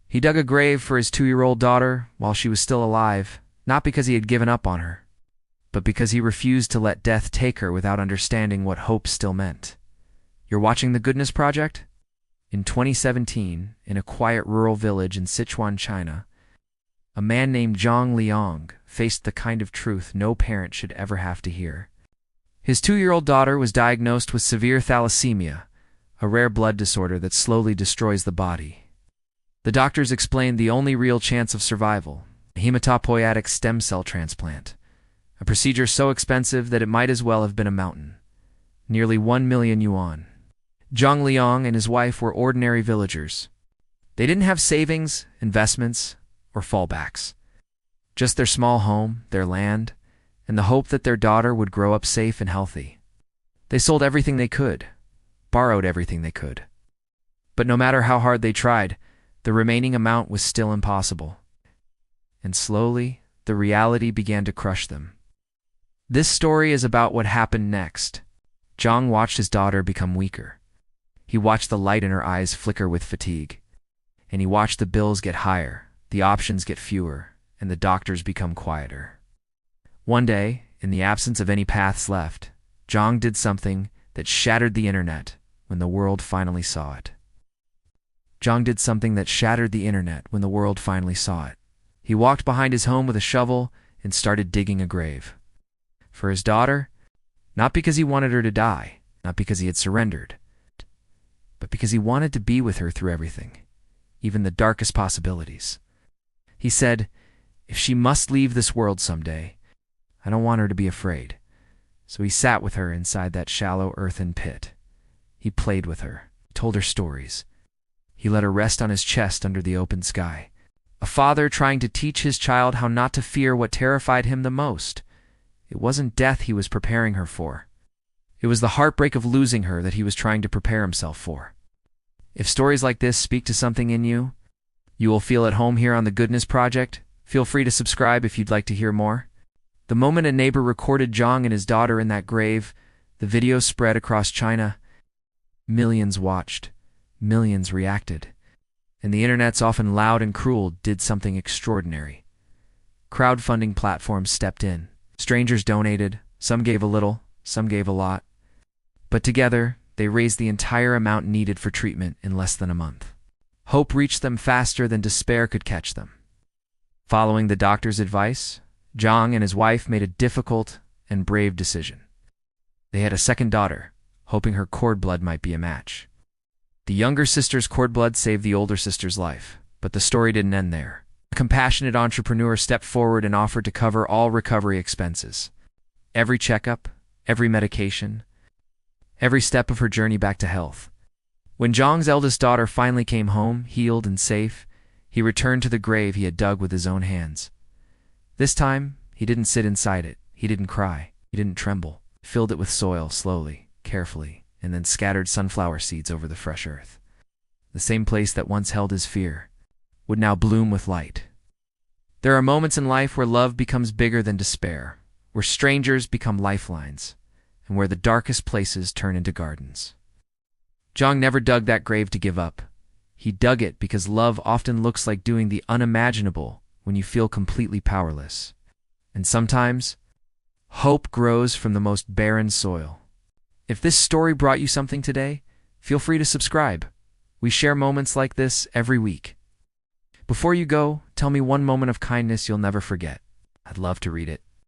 He dug a grave for his 2-year-old daughter while she was still alive, not because he had given up on her, but because he refused to let death take her without understanding what hope still meant. You're watching The Goodness Project? In 2017, in a quiet rural village in Sichuan, China, a man named Zhang Liang faced the kind of truth no parent should ever have to hear. His 2-year-old daughter was diagnosed with severe thalassemia, a rare blood disorder that slowly destroys the body. The doctors explained the only real chance of survival, a hematopoietic stem cell transplant, a procedure so expensive that it might as well have been a mountain. Nearly 1 million yuan. Zhang Liang and his wife were ordinary villagers. They didn't have savings, investments, or fallbacks. Just their small home, their land, and the hope that their daughter would grow up safe and healthy. They sold everything they could, borrowed everything they could. But no matter how hard they tried, the remaining amount was still impossible. And slowly, the reality began to crush them. This story is about what happened next. Zhang watched his daughter become weaker. He watched the light in her eyes flicker with fatigue. And he watched the bills get higher, the options get fewer, and the doctors become quieter. One day, in the absence of any paths left, Zhang did something that shattered the internet when the world finally saw it. Zhang did something that shattered the internet when the world finally saw it. He walked behind his home with a shovel and started digging a grave. For his daughter, not because he wanted her to die, not because he had surrendered, but because he wanted to be with her through everything, even the darkest possibilities. He said, "If she must leave this world someday, I don't want her to be afraid." So he sat with her inside that shallow earthen pit. He played with her, told her stories. He let her rest on his chest under the open sky. A father trying to teach his child how not to fear what terrified him the most. It wasn't death he was preparing her for. It was the heartbreak of losing her that he was trying to prepare himself for. If stories like this speak to something in you, you will feel at home here on The Goodness Project. Feel free to subscribe if you'd like to hear more. The moment a neighbor recorded Zhang and his daughter in that grave, the video spread across China. Millions watched, millions reacted, and the internet's often loud and cruel did something extraordinary. Crowdfunding platforms stepped in. Strangers donated, some gave a little, some gave a lot. But together, they raised the entire amount needed for treatment in less than a month. Hope reached them faster than despair could catch them. Following the doctor's advice, Zhang and his wife made a difficult and brave decision. They had a second daughter, hoping her cord blood might be a match. The younger sister's cord blood saved the older sister's life, but the story didn't end there. A compassionate entrepreneur stepped forward and offered to cover all recovery expenses. Every checkup, every medication, every step of her journey back to health. When Zhang's eldest daughter finally came home, healed and safe, he returned to the grave he had dug with his own hands. This time, he didn't sit inside it. He didn't cry. He didn't tremble. He filled it with soil slowly, carefully, and then scattered sunflower seeds over the fresh earth. The same place that once held his fear would now bloom with light. There are moments in life where love becomes bigger than despair, where strangers become lifelines, and where the darkest places turn into gardens. Zhang never dug that grave to give up. He dug it because love often looks like doing the unimaginable when you feel completely powerless. And sometimes, hope grows from the most barren soil. If this story brought you something today, feel free to subscribe. We share moments like this every week. Before you go, tell me one moment of kindness you'll never forget. I'd love to read it.